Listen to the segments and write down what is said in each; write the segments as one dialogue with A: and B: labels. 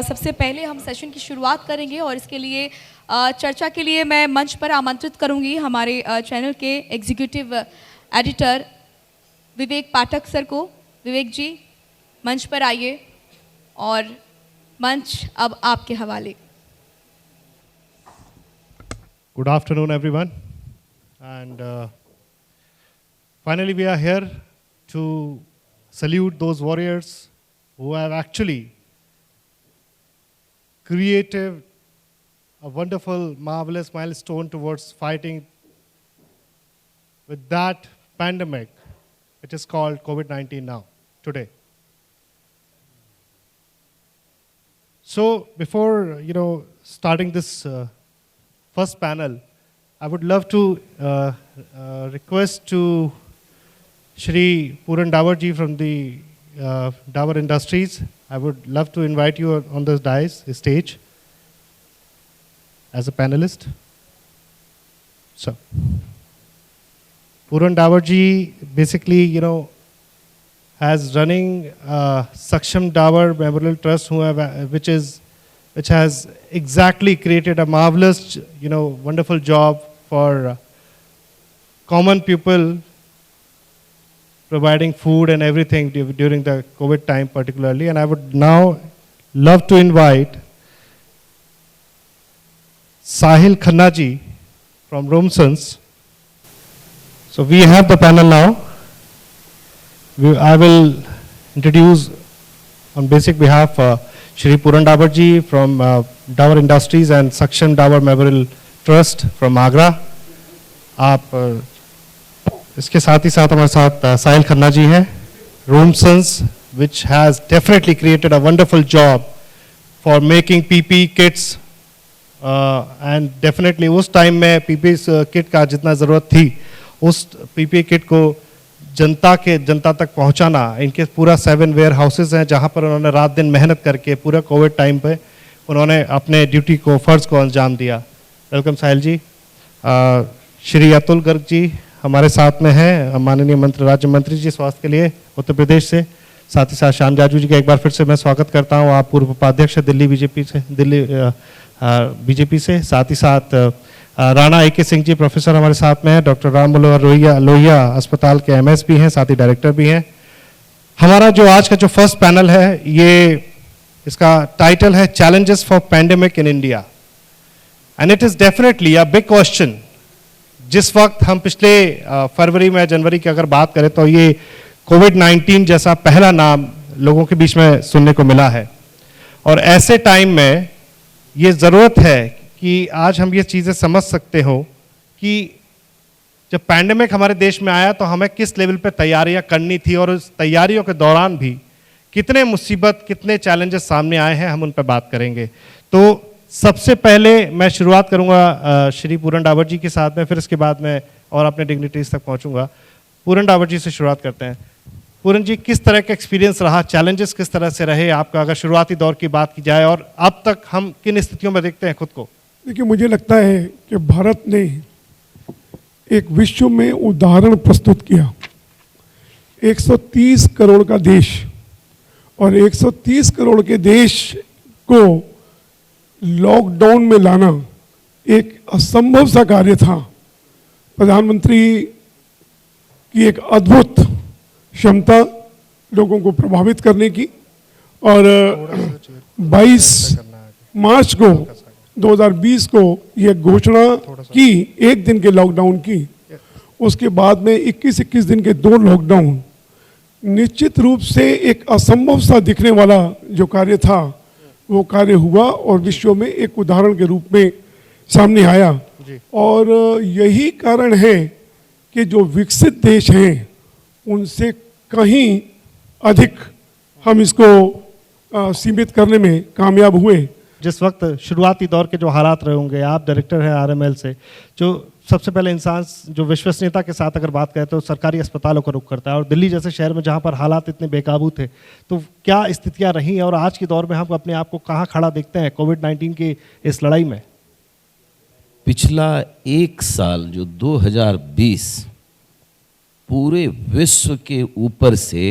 A: सबसे पहले हम सेशन की शुरुआत करेंगे और इसके लिए चर्चा के लिए मैं मंच पर आमंत्रित करूंगी हमारे चैनल के एग्जीक्यूटिव एडिटर विवेक पाठक सर को। विवेक जी मंच पर आइए और मंच अब आपके हवाले।
B: Good afternoon, everyone. And finally, we are here to salute those warriors who have actually created a wonderful, marvelous milestone towards fighting with that pandemic, which is called COVID-19 now, today. So before, starting this first panel, I would love to request to Shri Puran Dawar ji from the Dawar Industries. I would love to invite you on the dais, stage, as a panelist. So, Puran Dawar ji basically, has running Saksham Dawar Memorial Trust, which has exactly created a marvelous, wonderful job for common people, providing food and everything during the COVID time particularly. And I would now love to invite Sahil Khanna ji from Romsons. So we have the panel now. I will introduce on basic behalf Shri Puran Dawar ji from Dawar Industries and Saksham Dawar Memorial Trust from Agra. आप इसके साथ ही साथ हमारे साथ साहिल खन्ना जी हैं, Romsons, which has definitely created a wonderful job for making PPE kits and definitely उस time में PPE kit का जितना ज़रूरत थी उस PPE kit को जनता तक पहुंचाना, इनके पूरा 7 वेयर हाउसेज हैं जहां पर उन्होंने रात दिन मेहनत करके पूरे कोविड टाइम पे उन्होंने अपने ड्यूटी को फ़र्ज़ को अंजाम दिया। वेलकम साहिल जी। श्री अतुल गर्ग जी हमारे साथ में हैं, माननीय राज्य मंत्री जी स्वास्थ्य के लिए उत्तर प्रदेश से। साथ ही साथ श्याम जाजू जी का एक बार फिर से मैं स्वागत करता हूँ, आप पूर्व उपाध्यक्ष दिल्ली बीजेपी से। साथ ही साथ राणा AK सिंह जी प्रोफेसर हमारे साथ में हैं, डॉक्टर राम मनोहर लोहिया अस्पताल के MS भी हैं, साथ ही डायरेक्टर भी हैं। हमारा जो आज का जो फर्स्ट पैनल है, ये इसका टाइटल है challenges for pandemic in India and it is definitely a big question. जिस वक्त हम पिछले फरवरी में जनवरी की अगर बात करें तो ये कोविड-19 जैसा पहला नाम लोगों के बीच में सुनने को मिला है और ऐसे टाइम में ये ज़रूरत है कि आज हम ये चीज़ें समझ सकते हो कि जब पैंडेमिक हमारे देश में आया तो हमें किस लेवल पे तैयारियां करनी थी और उस तैयारियों के दौरान भी कितने मुसीबत, कितने चैलेंजेस सामने आए हैं, हम उन पर बात करेंगे। तो सबसे पहले मैं शुरुआत करूंगा श्री पूरन डावर जी के साथ में, फिर इसके बाद में और अपने डिग्निटरीज तक पहुंचूंगा। पूरन डावर जी से शुरुआत करते हैं। पूरन जी, किस तरह का एक्सपीरियंस रहा, चैलेंजेस किस तरह से रहे आपका, अगर शुरुआती दौर की बात की जाए, और अब तक हम किन स्थितियों में देखते हैं खुद को?
C: देखिए, मुझे लगता है कि भारत ने एक विश्व में उदाहरण प्रस्तुत किया। 130 करोड़ का देश और 130 करोड़ के देश को लॉकडाउन में लाना एक असंभव सा कार्य था। प्रधानमंत्री की एक अद्भुत क्षमता लोगों को प्रभावित करने की, और 22 मार्च को 2020 को यह घोषणा की, एक दिन के लॉकडाउन की। उसके बाद में 21 दिन के 2 लॉकडाउन, निश्चित रूप से एक असंभव सा दिखने वाला जो कार्य था वो कार्य हुआ और विश्व में एक उदाहरण के रूप में सामने आया। और यही कारण है कि जो विकसित देश हैं उनसे कहीं अधिक हम इसको सीमित करने में कामयाब हुए।
B: जिस वक्त शुरुआती दौर के जो हालात रहे होंगे, आप डायरेक्टर हैं RML से, जो सबसे पहले इंसान जो विश्वसनीयता के साथ अगर बात करें तो सरकारी अस्पतालों का रुख करता है, और दिल्ली जैसे शहर में जहां पर हालात इतने बेकाबू थे, तो क्या स्थितियां रही और आज के दौर में हम अपने आप को कहां खड़ा देखते हैं कोविड-19 की इस लड़ाई में?
D: पिछला 1 साल जो 2020 पूरे विश्व के ऊपर से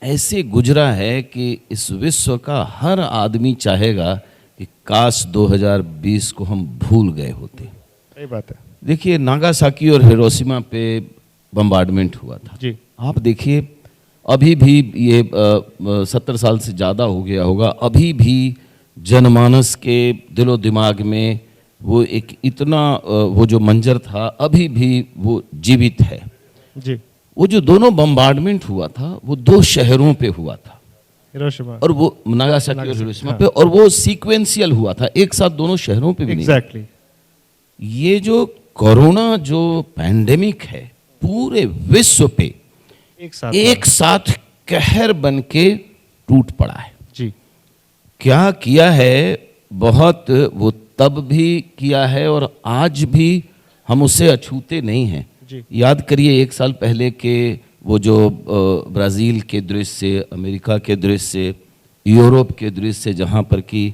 D: ऐसे गुजरा है कि इस विश्व का हर आदमी चाहेगा कि काश 2020 को हम भूल गए होते।
B: सही बात है
D: देखिए, नागासाकी और हिरोशिमा पे बम्बार्डमेंट हुआ था
B: जी।
D: आप देखिए, अभी भी ये 70 साल से ज़्यादा हो गया होगा, अभी भी जनमानस के दिलो दिमाग में वो एक इतना वो जो मंजर था अभी भी वो जीवित है।
B: जी।
D: वो जो दोनों बम्बार्डमेंट हुआ था वो 2 शहरों पे हुआ था,
B: हिरोशिमा
D: और वो नागासाकी और हिरोशिमा पे, और वो सीक्वेंशियल हुआ था, एक साथ दोनों शहरों पे भी नहीं।
B: एग्जैक्टली।
D: ये जो कोरोना जो पैंडेमिक है पूरे विश्व पे एक साथ कहर बन के टूट पड़ा है।
B: जी।
D: क्या किया है, बहुत वो तब भी किया है और आज भी हम उसे अछूते नहीं हैं।
B: जी।
D: याद करिए 1 साल पहले के वो जो ब्राज़ील के दृश्य, अमेरिका के दृश्य, यूरोप के दृश्य, जहाँ पर कि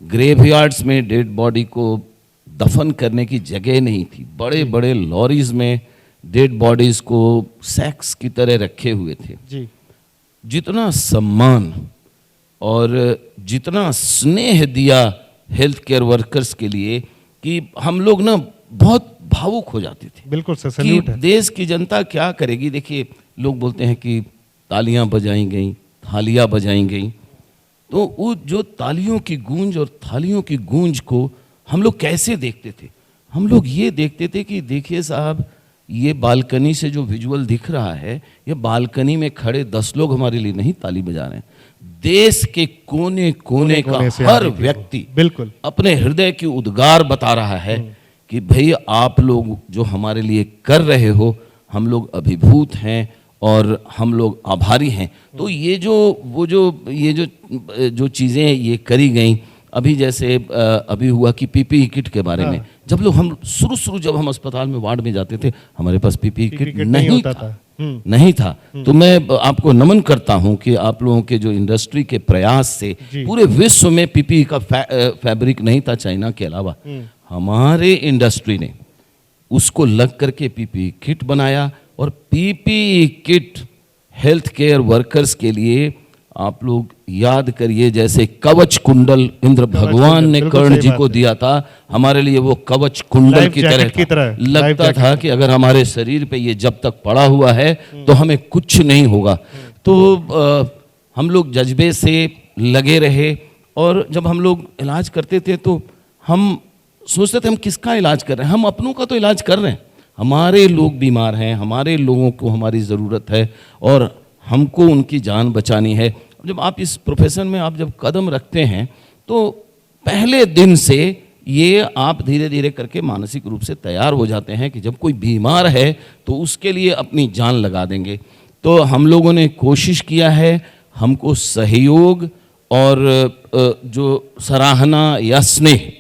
D: ग्रेवयार्ड्स में डेड बॉडी को दफन करने की जगह नहीं थी, बड़े बड़े लॉरीज में डेड बॉडीज़ को सैक्स की तरह रखे हुए थे।
B: जी।
D: जितना सम्मान और जितना स्नेह दिया हेल्थ केयर वर्कर्स के लिए कि हम लोग ना बहुत भावुक हो जाते थे।
B: बिल्कुल सर,
D: कि
B: सैल्यूट है।
D: देश की जनता क्या करेगी। देखिए, लोग बोलते हैं कि तालियां बजाई गई, थालियां बजाई गई, तो वो जो तालियों की गूंज और थालियों की गूंज को हम लोग कैसे देखते थे? हम लोग ये देखते थे कि देखिए साहब, ये बालकनी से जो विजुअल दिख रहा है, ये बालकनी में खड़े 10 लोग हमारे लिए नहीं ताली बजा रहे हैं, देश के कोने कोने का
B: से
D: हर
B: आदमी
D: व्यक्ति
B: बिल्कुल
D: अपने हृदय की उद्गार बता रहा है कि भाई आप लोग जो हमारे लिए कर रहे हो, हम लोग अभिभूत हैं और हम लोग आभारी हैं। तो ये जो चीज़ें ये करी गई, अभी जैसे अभी हुआ कि पीपीई किट के बारे में, जब लोग हम शुरू जब हम अस्पताल में वार्ड में जाते थे, हमारे पास पीपीई किट नहीं था, नहीं था। तो मैं आपको नमन करता हूं कि आप लोगों के जो इंडस्ट्री के प्रयास से पूरे विश्व में पीपीई का फैब्रिक नहीं था चाइना के अलावा, हमारे इंडस्ट्री ने उसको लग करके पीपीई किट बनाया, और PPE kit health care workers के लिए आप लोग याद करिए, जैसे कवच कुंडल इंद्र भगवान ने कर्ण जी को दिया था, हमारे लिए वो कवच कुंडल की तरह लगता था कि अगर हमारे शरीर पे ये जब तक पड़ा हुआ है तो हमें कुछ नहीं होगा। तो हम लोग जज्बे से लगे रहे, और जब हम लोग इलाज करते थे तो हम सोचते थे हम किसका इलाज कर रहे हैं, हम अपनों का तो इलाज कर रहे हैं, हमारे लोग बीमार हैं, हमारे लोगों को हमारी ज़रूरत है और हमको उनकी जान बचानी है। जब आप इस प्रोफेशन में आप जब कदम रखते हैं तो पहले दिन से ये आप धीरे धीरे करके मानसिक रूप से तैयार हो जाते हैं कि जब कोई बीमार है तो उसके लिए अपनी जान लगा देंगे। तो हम लोगों ने कोशिश किया है, हमको सहयोग और जो सराहना या स्नेह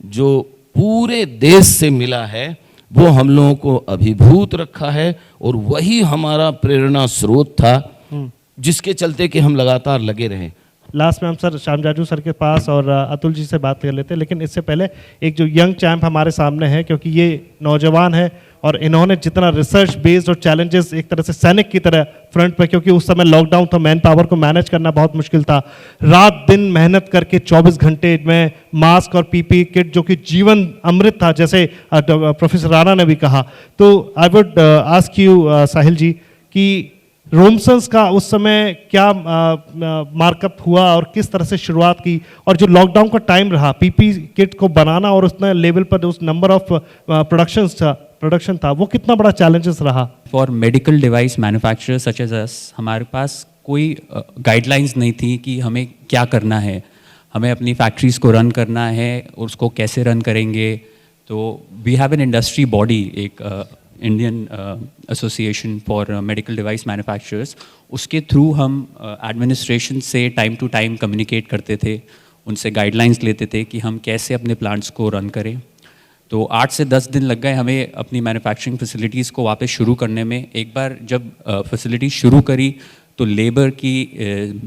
D: जो पूरे देश से मिला है वो हम लोगों को अभिभूत रखा है, और वही हमारा प्रेरणा स्रोत था जिसके चलते कि हम लगातार लगे रहे।
B: लास्ट में हम सर श्याम जाजू सर के पास और अतुल जी से बात कर लेते हैं, लेकिन इससे पहले एक जो यंग चैम्प हमारे सामने है, क्योंकि ये नौजवान है और इन्होंने जितना रिसर्च बेस्ड और चैलेंजेस एक तरह से सैनिक की तरह फ्रंट पर, क्योंकि उस समय लॉकडाउन था, मैन पावर को मैनेज करना बहुत मुश्किल था, रात दिन मेहनत करके 24 घंटे में मास्क और पीपीई किट जो कि जीवन अमृत था, जैसे प्रोफेसर राणा ने भी कहा। तो आई वुड आस्क यू साहिल जी कि रोमसन्स का उस समय क्या मार्कअप हुआ और किस तरह से शुरुआत की, और जो लॉकडाउन का टाइम रहा पीपी किट को बनाना और उतना लेवल पर उस नंबर ऑफ प्रोडक्शन था, वो कितना बड़ा चैलेंजेस रहा?
E: For medical device manufacturers such as us, हमारे पास कोई गाइडलाइंस नहीं थी कि हमें क्या करना है, हमें अपनी फैक्ट्रीज़ को रन करना है और उसको कैसे रन करेंगे। तो we have an industry body, एक Indian association for medical device manufacturers, उसके थ्रू हम एडमिनिस्ट्रेशन से टाइम टू टाइम कम्युनिकेट करते थे, उनसे गाइडलाइंस लेते थे कि हम कैसे अपने प्लांट्स को रन करें। तो 8 से 10 दिन लग गए हमें अपनी मैन्युफैक्चरिंग फैसिलिटीज़ को वापस शुरू करने में। एक बार जब फैसिलिटी शुरू करी तो लेबर की,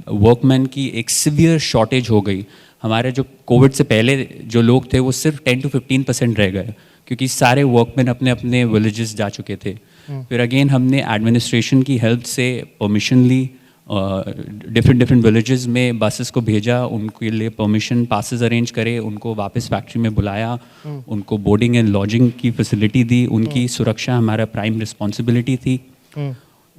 E: वर्कमैन की एक सिवियर शॉर्टेज हो गई। हमारे जो कोविड से पहले जो लोग थे वो सिर्फ 10 to 15% रह गए, क्योंकि सारे वर्कमैन अपने अपने विलेजेस जा चुके थे। फिर अगेन हमने एडमिनिस्ट्रेशन की हेल्प से परमिशन ली, डिफरेंट डिफरेंट विलेजेस में बसेस को भेजा, उनके लिए परमिशन पासेस अरेंज करे, उनको वापस फैक्ट्री में बुलाया, उनको बोर्डिंग एंड लॉजिंग की फैसिलिटी दी। उनकी सुरक्षा हमारा प्राइम रिस्पॉन्सिबिलिटी थी।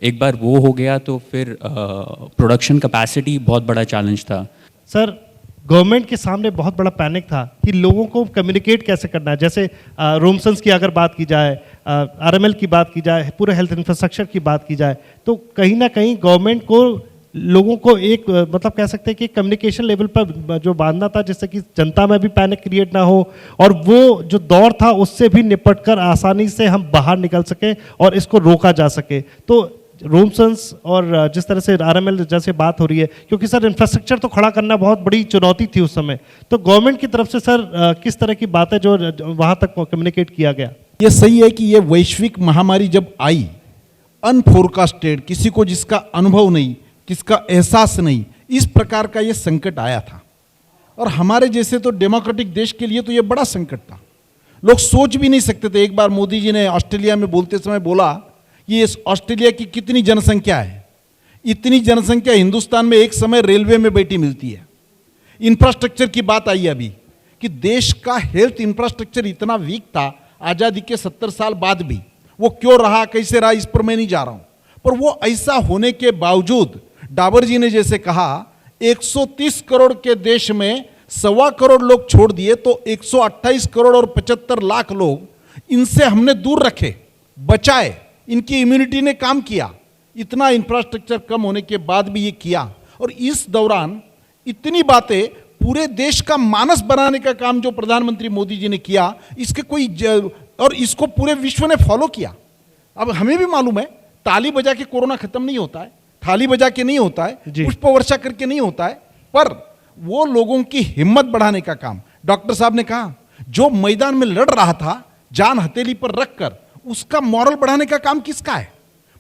E: एक बार वो हो गया तो फिर प्रोडक्शन कैपेसिटी बहुत बड़ा चैलेंज था।
B: सर, गवर्नमेंट के सामने बहुत बड़ा पैनिक था कि लोगों को कम्युनिकेट कैसे करना है। जैसे रोमसन्स की अगर बात की जाए, आरएमएल की बात की जाए, पूरे हेल्थ इंफ्रास्ट्रक्चर की बात की जाए, तो कहीं ना कहीं गवर्नमेंट को लोगों को एक मतलब कह सकते हैं कि कम्युनिकेशन लेवल पर जो बांधना था, जिससे कि जनता में भी पैनिक क्रिएट ना हो और वो जो दौर था उससे भी निपट कर आसानी से हम बाहर निकल सकें और इसको रोका जा सके। तो रोमसन्स और जिस तरह से आरएमएल जैसे बात हो रही है, क्योंकि सर इंफ्रास्ट्रक्चर तो खड़ा करना बहुत बड़ी चुनौती थी उस समय, तो गवर्नमेंट की तरफ से सर किस तरह की बातें जो वहाँ तक कम्युनिकेट किया गया?
F: ये सही है कि ये वैश्विक महामारी जब आई, अनफोरकास्टेड, किसी को जिसका अनुभव नहीं, किसका एहसास नहीं, इस प्रकार का ये संकट आया था। और हमारे जैसे तो डेमोक्रेटिक देश के लिए तो ये बड़ा संकट था। लोग सोच भी नहीं सकते थे। एक बार मोदी जी ने ऑस्ट्रेलिया में बोलते समय बोला कि इस ऑस्ट्रेलिया की कितनी जनसंख्या है, इतनी जनसंख्या हिंदुस्तान में एक समय रेलवे में बैठी मिलती है। इंफ्रास्ट्रक्चर की बात आई अभी कि देश का हेल्थ इंफ्रास्ट्रक्चर इतना वीक था आज़ादी के 70 साल बाद भी। वो क्यों रहा, कैसे रहा, इस पर मैं नहीं जा रहा हूं, पर वो ऐसा होने के बावजूद डाबर जी ने जैसे कहा 130 करोड़ के देश में 1.25 करोड़ लोग छोड़ दिए, तो 128 करोड़ और 75 लाख लोग इनसे हमने दूर रखे, बचाए, इनकी इम्यूनिटी ने काम किया। इतना इंफ्रास्ट्रक्चर कम होने के बाद भी ये किया। और इस दौरान इतनी बातें, पूरे देश का मानस बनाने का काम जो प्रधानमंत्री मोदी जी ने किया, इसके और इसको पूरे विश्व ने फॉलो किया। अब हमें भी मालूम है ताली बजा के कोरोना खत्म नहीं होता है, थाली बजा के नहीं होता है, पुष्प वर्षा करके नहीं होता है, पर वो लोगों की हिम्मत बढ़ाने का काम। डॉक्टर साहब ने कहा जो मैदान में लड़ रहा था जान हथेली पर रखकर, उसका मॉरल बढ़ाने का काम किसका है?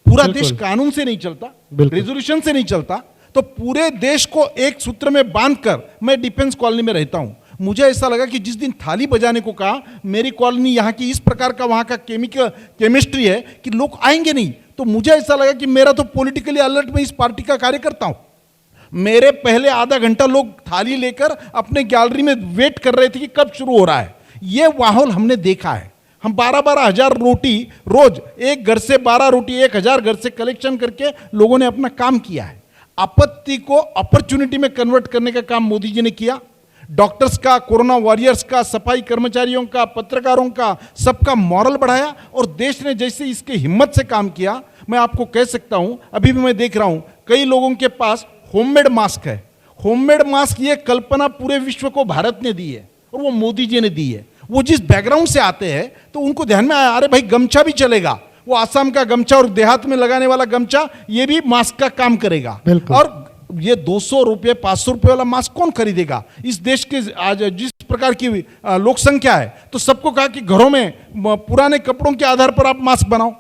F: पूरा देश कानून से नहीं चलता, रेजोल्यूशन से नहीं चलता, तो पूरे देश को एक सूत्र में बांधकर, मैं डिफेंस कॉलोनी में रहता हूं, मुझे ऐसा लगा कि जिस दिन थाली बजाने को कहा, मेरी कॉलोनी यहाँ की इस प्रकार का वहाँ का केमिस्ट्री है कि लोग आएंगे नहीं, तो मुझे ऐसा लगा कि मेरा तो पॉलिटिकली अलर्ट में इस पार्टी का कार्य करता हूँ। मेरे पहले आधा घंटा लोग थाली लेकर अपने गैलरी में वेट कर रहे थे कि कब शुरू हो रहा है। ये माहौल हमने देखा है। हम 12-12 हजार रोटी रोज, एक घर से 12 रोटी 1000 घर से कलेक्शन करके लोगों ने अपना काम किया है। आपत्ति को अपॉर्चुनिटी में कन्वर्ट करने का काम मोदी जी ने किया। डॉक्टर्स का, कोरोना वॉरियर्स का, सफाई कर्मचारियों का, पत्रकारों का, सबका मॉरल बढ़ाया और देश ने जैसे इसके हिम्मत से काम किया। मैं आपको कह सकता हूं, अभी भी मैं देख रहा हूं कई लोगों के पास होममेड मास्क है। होममेड मास्क ये कल्पना पूरे विश्व को भारत ने दी है और वो मोदी जी ने दी है। वो जिस बैकग्राउंड से आते हैं तो उनको ध्यान में आया, अरे भाई गमछा भी चलेगा, वो आसाम का गमछा और देहात में लगाने वाला गमछा, ये भी मास्क का काम करेगा। और ये 200 रुपये 500 रुपये वाला मास्क कौन खरीदेगा? इस देश के आज जिस प्रकार की लोक संख्या है, तो सबको कहा कि घरों में पुराने कपड़ों के आधार पर आप मास्क बनाओ।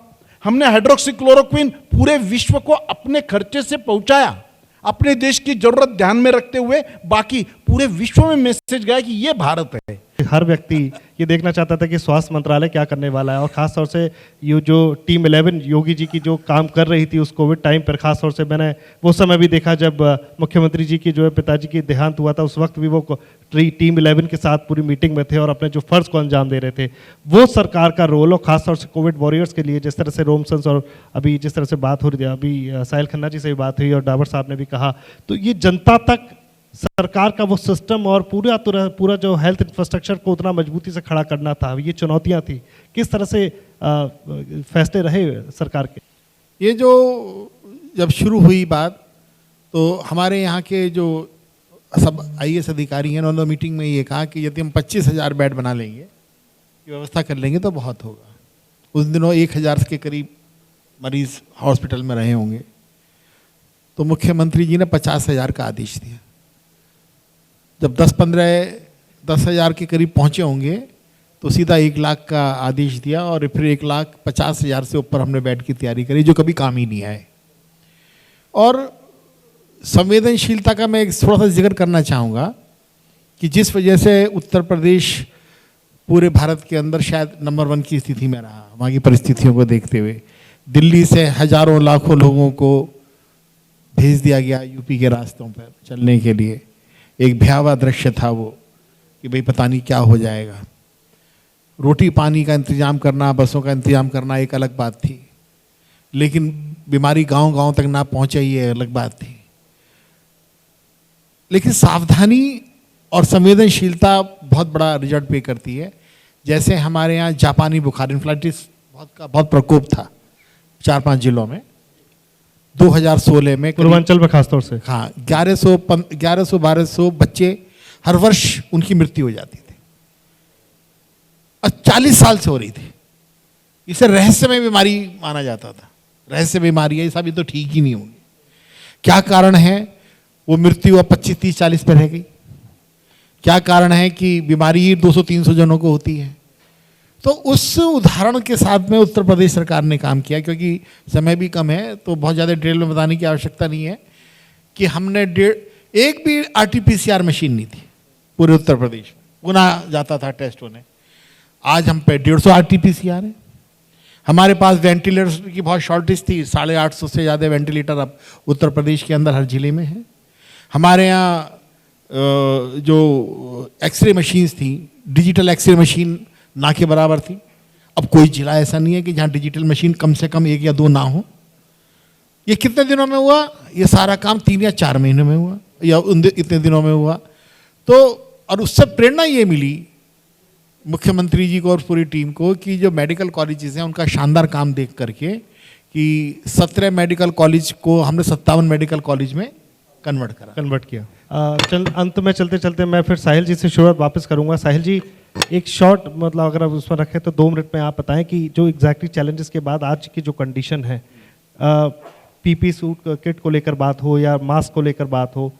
F: हमने हाइड्रोक्सीक्लोरोक्विन पूरे विश्व को अपने खर्चे से पहुंचाया, अपने देश की जरूरत ध्यान में रखते हुए। बाकी पूरे विश्व में मैसेज गया कि ये भारत है।
B: हर व्यक्ति ये देखना चाहता था कि स्वास्थ्य मंत्रालय क्या करने वाला है, और खास तौर से ये जो टीम 11 योगी जी की जो काम कर रही थी उस कोविड टाइम पर, खास तौर से मैंने वो समय भी देखा जब मुख्यमंत्री जी की जो है पिताजी की देहांत हुआ था, उस वक्त भी वो टीम 11 के साथ पूरी मीटिंग में थे और अपने जो फर्ज को अंजाम दे रहे थे। वो सरकार का रोल, और खास तौर से कोविड वॉरियर्स के लिए जिस तरह से रोमसन्स और अभी जिस तरह से बात हो रही है, अभी साहिल खन्ना जी से भी बात हुई और डाबर साहब ने भी कहा, तो ये जनता तक सरकार का वो सिस्टम और पूरा जो हेल्थ इंफ्रास्ट्रक्चर को उतना मजबूती से खड़ा करना था, ये चुनौतियां थी। किस तरह से फैसले रहे सरकार के?
G: ये जो जब शुरू हुई बात, तो हमारे यहाँ के जो सब IAS अधिकारी हैं, उन्होंने मीटिंग में ये कहा कि यदि हम 25,000 बेड बना लेंगे, व्यवस्था कर लेंगे तो बहुत होगा। उस दिनों 1000 के करीब मरीज हॉस्पिटल में रहे होंगे, तो मुख्यमंत्री जी ने 50,000 का आदेश दिया। जब 10,000 के करीब पहुँचे होंगे तो सीधा 1 लाख का आदेश दिया और फिर 1,50,000 से ऊपर हमने बेड की तैयारी करी, जो कभी काम ही नहीं आए। और संवेदनशीलता का मैं थोड़ा सा जिक्र करना चाहूँगा कि जिस वजह से उत्तर प्रदेश पूरे भारत के अंदर शायद नंबर 1 की स्थिति में रहा, वहाँ की परिस्थितियों को देखते हुए, दिल्ली से हजारों लाखों लोगों को भेज दिया गया यूपी के रास्तों पर चलने के लिए। एक भयावह दृश्य था वो कि भाई पता नहीं क्या हो जाएगा। रोटी पानी का इंतजाम करना, बसों का इंतजाम करना एक अलग बात थी, लेकिन बीमारी गांव-गांव तक ना पहुंचे ये अलग बात थी। लेकिन सावधानी और संवेदनशीलता बहुत बड़ा रिजल्ट पे करती है। जैसे हमारे यहाँ जापानी बुखार इन्फ्लुएंजा बहुत प्रकोप था 4-5 जिलों में 2016 में,
B: पूर्वांचल में खासतौर से।
G: हाँ, 1100-1200 बच्चे हर वर्ष उनकी मृत्यु हो जाती थी और 40 साल से हो रही थी। इसे रहस्यमय बीमारी माना जाता था। रहस्य बीमारी है, सब ये तो ठीक ही नहीं होंगी। क्या कारण है वो मृत्यु अब 25-30-40 पर रह गई? क्या कारण है कि बीमारी ही 200-300 जनों को होती है? तो उस उदाहरण के साथ में उत्तर प्रदेश सरकार ने काम किया, क्योंकि समय भी कम है तो बहुत ज़्यादा डिटेल में बताने की आवश्यकता नहीं है कि हमने एक भी RT-PCR मशीन नहीं थी पूरे उत्तर प्रदेश में। गुना जाता था टेस्ट होने। आज हम पे 150 RT-PCR है। हमारे पास वेंटिलेटर्स की बहुत शॉर्टेज थी, 850 से ज़्यादा वेंटिलेटर अब उत्तर प्रदेश के अंदर हर जिले में है। हमारे यहाँ जो एक्सरे मशीन्स थी, डिजिटल एक्सरे मशीन ना के बराबर थी। अब कोई जिला ऐसा नहीं है कि जहाँ डिजिटल मशीन कम से कम 1 या 2 ना हो। ये कितने दिनों में हुआ? ये सारा काम 3 या 4 महीने में हुआ या इतने दिनों में हुआ। तो और उससे प्रेरणा ये मिली मुख्यमंत्री जी को और पूरी टीम को कि जो मेडिकल कॉलेजेस हैं उनका शानदार काम देख करके कि 17 मेडिकल कॉलेज को हमने 57 मेडिकल कॉलेज में कन्वर्ट किया।
B: अंत में चलते चलते मैं फिर साहिल जी से शुरुआत वापस करूंगा। साहिल जी, एक शॉर्ट मतलब अगर आप उसमें रखें तो 2 मिनट में आप बताएं कि जो एग्जैक्टली चैलेंजेस के बाद आज की जो कंडीशन है, पीपी सूट किट को लेकर बात हो या मास्क को लेकर बात हो,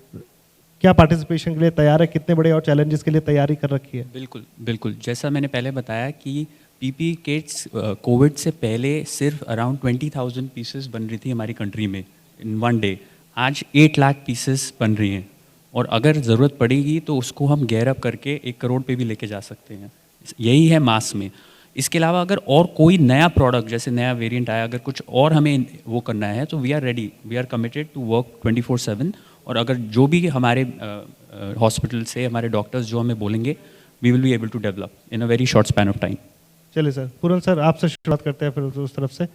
B: क्या पार्टिसिपेशन के लिए तैयार है? कितने बड़े और चैलेंजेस के लिए तैयारी कर रखी है?
E: बिल्कुल बिल्कुल, जैसा मैंने पहले बताया कि पीपी किट्स कोविड से पहले सिर्फ अराउंड 20,000 पीसेस बन रही थी हमारी कंट्री में इन 1 डे। आज 8 लाख पीसेस बन रही हैं और अगर ज़रूरत पड़ेगी तो उसको हम गेयर अप करके 1 करोड़ पे भी लेके जा सकते हैं। यही है मास्क में। इसके अलावा अगर और कोई नया प्रोडक्ट जैसे नया वेरिएंट आया, अगर कुछ और हमें वो करना है तो we are ready, we are committed to work 24/7। और अगर जो भी हमारे हॉस्पिटल से हमारे डॉक्टर्स जो हमें बोलेंगे, we will be able to develop in a very short span of time.
B: चलिए सर, पूरन सर आपसे शुरुआत करते हैं फिर उस तरफ से।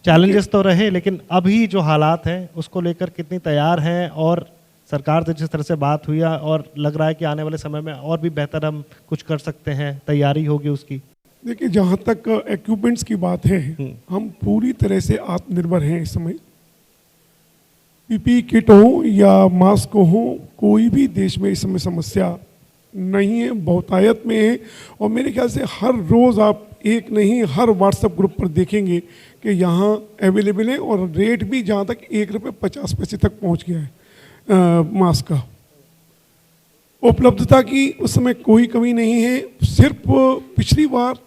B: चैलेंजेस तो रहे, लेकिन अभी जो हालात हैं उसको लेकर कितनी तैयार हैं और सरकार से जिस तरह से बात हुई है और लग रहा है कि आने वाले समय में और भी बेहतर हम कुछ कर सकते हैं, तैयारी होगी उसकी?
C: देखिए, जहाँ तक इक्विपमेंट्स की बात है, हम पूरी तरह से आत्मनिर्भर हैं इस समय। पीपी किट हो या मास्क हो, कोई भी देश में इस समय समस्या नहीं है, बहुतायत में है। और मेरे ख्याल से हर रोज़ आप एक नहीं हर व्हाट्सएप ग्रुप पर देखेंगे कि यहाँ अवेलेबल है और रेट भी जहाँ तक 1 रुपये 50 पैसे तक पहुँच गया है मास्क का। उपलब्धता की उस समय कोई कमी नहीं है। सिर्फ पिछली बार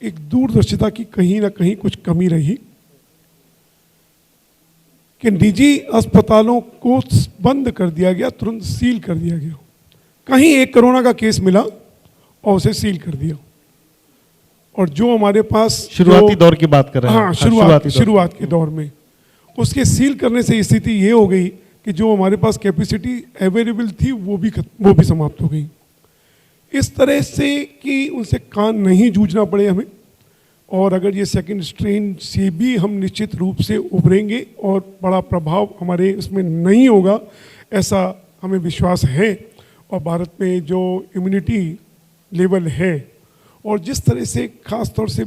C: एक दूरदर्शिता की कहीं ना कहीं कुछ कमी रही कि निजी अस्पतालों को बंद कर दिया गया, तुरंत सील कर दिया गया। कहीं एक कोरोना का केस मिला और उसे सील कर दिया। और जो हमारे पास
B: शुरुआती दौर की बात कर रहे हैं।
C: हाँ, शुरुआत के दौर में उसके सील करने से स्थिति ये हो गई कि जो हमारे पास कैपेसिटी अवेलेबल थी वो भी समाप्त हो गई। इस तरह से कि उनसे कान नहीं जूझना पड़े हमें। और अगर ये सेकंड स्ट्रेन से भी हम निश्चित रूप से उभरेंगे और बड़ा प्रभाव हमारे इसमें नहीं होगा, ऐसा हमें विश्वास है। और भारत में जो इम्यूनिटी लेवल है और जिस तरह से खास तौर से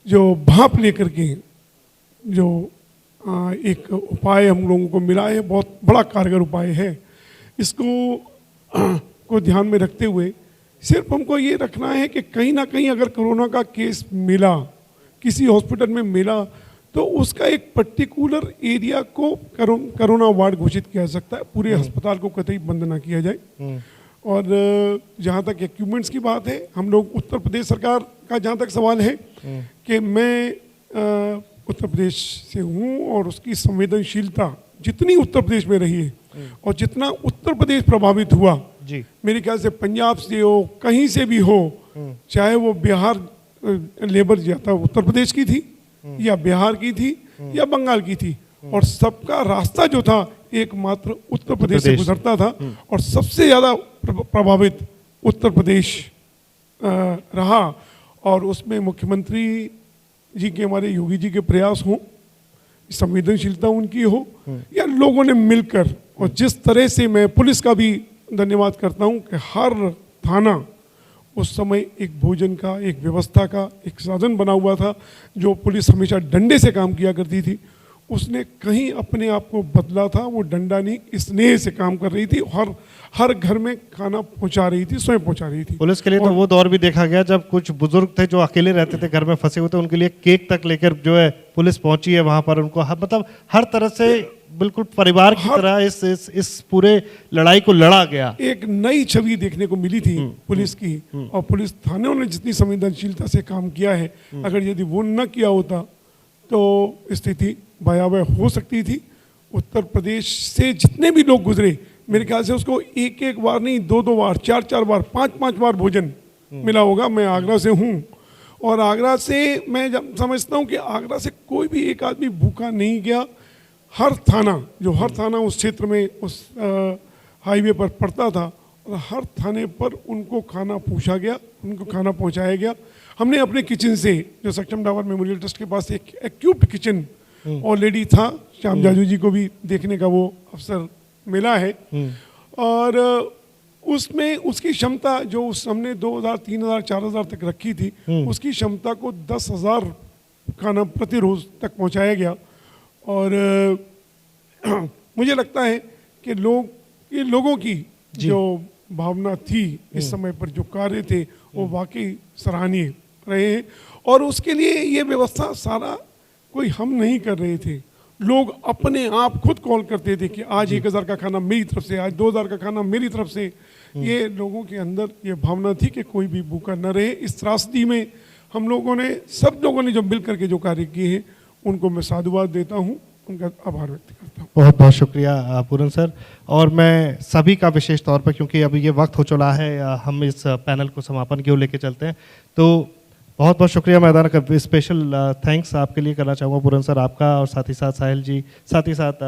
C: जो भाप लेकर के जो एक उपाय हम लोगों को मिला है, बहुत बड़ा कारगर उपाय है। इसको को ध्यान में रखते हुए सिर्फ हमको ये रखना है कि कहीं ना कहीं अगर कोरोना का केस मिला, किसी हॉस्पिटल में मिला, तो उसका एक पर्टिकुलर एरिया को कोरोना वार्ड घोषित किया जा सकता है। पूरे अस्पताल को कतई बंद ना किया जाए। और जहाँ तक इक्विपमेंट्स की बात है, हम लोग उत्तर प्रदेश सरकार का जहाँ तक सवाल है कि मैं उत्तर प्रदेश से हूँ और उसकी संवेदनशीलता जितनी उत्तर प्रदेश में रही है और जितना उत्तर प्रदेश प्रभावित हुआ जी, मेरे ख्याल से पंजाब से हो, कहीं से भी हो, चाहे वो बिहार लेबर या तो उत्तर प्रदेश की थी या बिहार की थी या बंगाल की थी, और सबका रास्ता जो था एकमात्र उत्तर प्रदेश से
B: प्रदेश।
C: गुजरता था और सबसे ज़्यादा प्रभावित उत्तर प्रदेश रहा। और उसमें मुख्यमंत्री जी के, हमारे योगी जी के प्रयास हों, संवेदनशीलता उनकी हो, या लोगों ने मिलकर, और जिस तरह से मैं पुलिस का भी धन्यवाद करता हूं कि हर थाना उस समय एक भोजन का, एक व्यवस्था का एक साधन बना हुआ था। जो पुलिस हमेशा डंडे से काम किया करती थी, उसने कहीं अपने आप को बदला था। वो डंडा नहीं, स्नेह से काम कर रही थी। हर घर में खाना पहुंचा रही थी, स्वयं पहुंचा रही थी।
B: पुलिस के लिए तो वो दौर भी देखा गया जब कुछ बुजुर्ग थे जो अकेले रहते थे, घर में फंसे हुए थे, उनके लिए केक तक लेकर जो है पुलिस पहुंची है वहां पर। उनको मतलब हर तरह से बिल्कुल परिवार की तरह इस पूरे लड़ाई को लड़ा गया।
C: एक नई छवि देखने को मिली थी पुलिस की, और पुलिस थानों ने जितनी संवेदनशीलता से काम किया है, अगर यदि वो न किया होता तो स्थिति भयावह हो सकती थी। उत्तर प्रदेश से जितने भी लोग गुजरे, मेरे ख्याल से उसको एक एक बार नहीं, दो दो बार, चार चार बार, पांच पांच बार भोजन मिला होगा। मैं आगरा से हूँ, और आगरा से मैं जब समझता हूँ कि आगरा से कोई भी एक आदमी भूखा नहीं गया। हर थाना उस क्षेत्र में, उस हाईवे पर पड़ता था, और हर थाने पर उनको खाना पूछा गया, उनको खाना पहुंचाया गया। हमने अपने किचन से, जो सक्षम डावर मेमोरियल ट्रस्ट के पास एक एक्यूप्ड किचन ऑलरेडी था, श्याम जाजू जी को भी देखने का वो अवसर मिला है, और उसमें उसकी क्षमता जो हमने 2000, 3000, 4000 तक रखी थी, उसकी क्षमता को 10,000 खाना प्रति रोज तक पहुंचाया गया। और मुझे लगता है कि लोगों की जो भावना थी इस समय पर, जो कार्य थे, वो वाकई सराहनीय रहे हैं। और उसके लिए ये व्यवस्था सारा कोई हम नहीं कर रहे थे, लोग अपने आप खुद कॉल करते थे कि आज 1000 का खाना मेरी तरफ से, आज 2000 का खाना मेरी तरफ से। ये लोगों के अंदर ये भावना थी कि कोई भी भूखा न रहे। इस त्रासदी में हम लोगों ने, सब लोगों ने जो मिल करके जो कार्य किए हैं, उनको मैं साधुवाद देता हूँ, उनका आभार व्यक्त करता हूँ।
B: बहुत बहुत शुक्रिया पूरन सर। और मैं सभी का विशेष तौर पर, क्योंकि अभी ये वक्त हो चला है, हम इस पैनल को समापन की ओर लेके चलते हैं, तो बहुत बहुत शुक्रिया। मैं अदा कर स्पेशल थैंक्स आपके लिए करना चाहूँगा पूरन सर, आपका, और साथ ही साथ साहिल जी, साथ ही साथ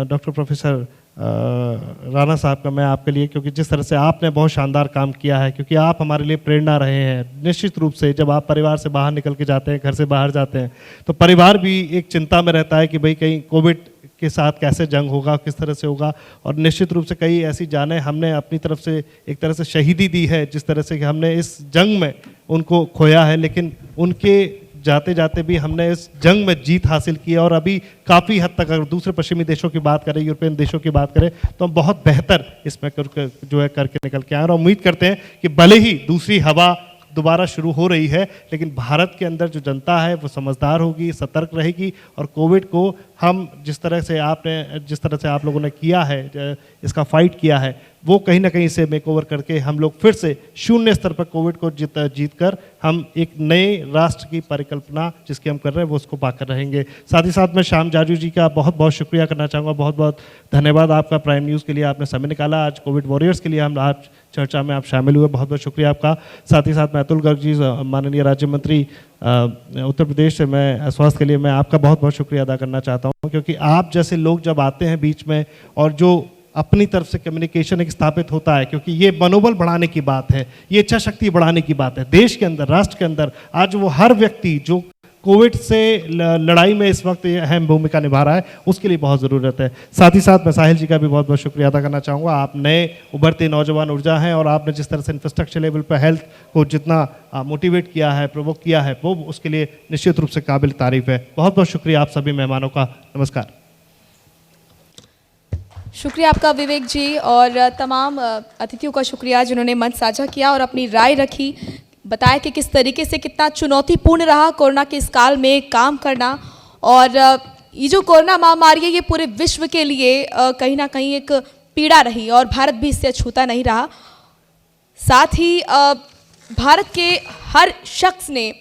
B: डॉक्टर प्रोफेसर राणा साहब का मैं आपके लिए, क्योंकि जिस तरह से आपने बहुत शानदार काम किया है, क्योंकि आप हमारे लिए प्रेरणा रहे हैं। निश्चित रूप से जब आप परिवार से बाहर निकल के जाते हैं, घर से बाहर जाते हैं, तो परिवार भी एक चिंता में रहता है कि भाई कहीं कोविड के साथ कैसे जंग होगा, किस तरह से होगा। और निश्चित रूप से कई ऐसी जानें हमने अपनी तरफ से एक तरह से शहीदी दी है, जिस तरह से कि हमने इस जंग में उनको खोया है, लेकिन उनके जाते जाते भी हमने इस जंग में जीत हासिल की है। और अभी काफ़ी हद तक अगर दूसरे पश्चिमी देशों की बात करें, यूरोपियन देशों की बात करें, तो हम बहुत बेहतर इसमें जो है करके निकल के आए। और उम्मीद करते हैं कि भले ही दूसरी हवा दोबारा शुरू हो रही है, लेकिन भारत के अंदर जो जनता है वो समझदार होगी, सतर्क रहेगी, और कोविड को हम जिस तरह से आप लोगों ने किया है, इसका फाइट किया है, वो कहीं ना कहीं इसे मेकओवर करके हम लोग फिर से शून्य स्तर पर कोविड को जीत कर हम एक नए राष्ट्र की परिकल्पना जिसकी हम कर रहे हैं वो उसको पाकर रहेंगे। साथ ही साथ मैं श्याम जाजू जी का बहुत बहुत शुक्रिया करना चाहूँगा। बहुत बहुत धन्यवाद आपका, प्राइम न्यूज़ के लिए आपने समय निकाला, आज कोविड वॉरियर्स के लिए हम आज चर्चा में आप शामिल हुए, बहुत बहुत शुक्रिया आपका। साथ ही साथ मैं अतुल गर्ग जी, माननीय राज्य मंत्री उत्तर प्रदेश से, मैं स्वास्थ्य के लिए मैं आपका बहुत बहुत शुक्रिया अदा करना चाहता हूँ, क्योंकि आप जैसे लोग जब आते हैं बीच में और जो अपनी तरफ से कम्युनिकेशन एक स्थापित होता है, क्योंकि ये मनोबल बढ़ाने की बात है, ये इच्छा शक्ति बढ़ाने की बात है देश के अंदर, राष्ट्र के अंदर। आज वो हर व्यक्ति जो कोविड से लड़ाई में इस वक्त अहम भूमिका निभा रहा है, उसके लिए बहुत ज़रूरत है। साथ ही साथ मैं साहिल जी का भी बहुत बहुत शुक्रिया अदा करना चाहूँगा। आप नए उभरते नौजवान ऊर्जा हैं, और आपने जिस तरह से इंफ्रास्ट्रक्चर लेवल पर हेल्थ को जितना मोटिवेट किया है, प्रोवोक किया है, वो उसके लिए निश्चित रूप से काबिल तारीफ है। बहुत बहुत शुक्रिया आप सभी मेहमानों का। नमस्कार।
A: शुक्रिया आपका विवेक जी, और तमाम अतिथियों का शुक्रिया जिन्होंने मंच साझा किया और अपनी राय रखी, बताया कि किस तरीके से कितना चुनौतीपूर्ण रहा कोरोना के इस काल में काम करना। और ये जो कोरोना महामारी है, ये पूरे विश्व के लिए कहीं ना कहीं एक पीड़ा रही, और भारत भी इससे अछूता नहीं रहा। साथ ही भारत के हर शख्स ने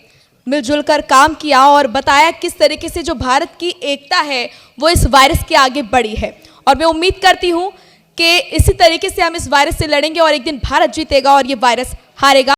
A: मिलजुल कर काम किया और बताया किस तरीके से जो भारत की एकता है वो इस वायरस के आगे बढ़ी है। और मैं उम्मीद करती हूँ कि इसी तरीके से हम इस वायरस से लड़ेंगे और एक दिन भारत जीतेगा और ये वायरस हारेगा।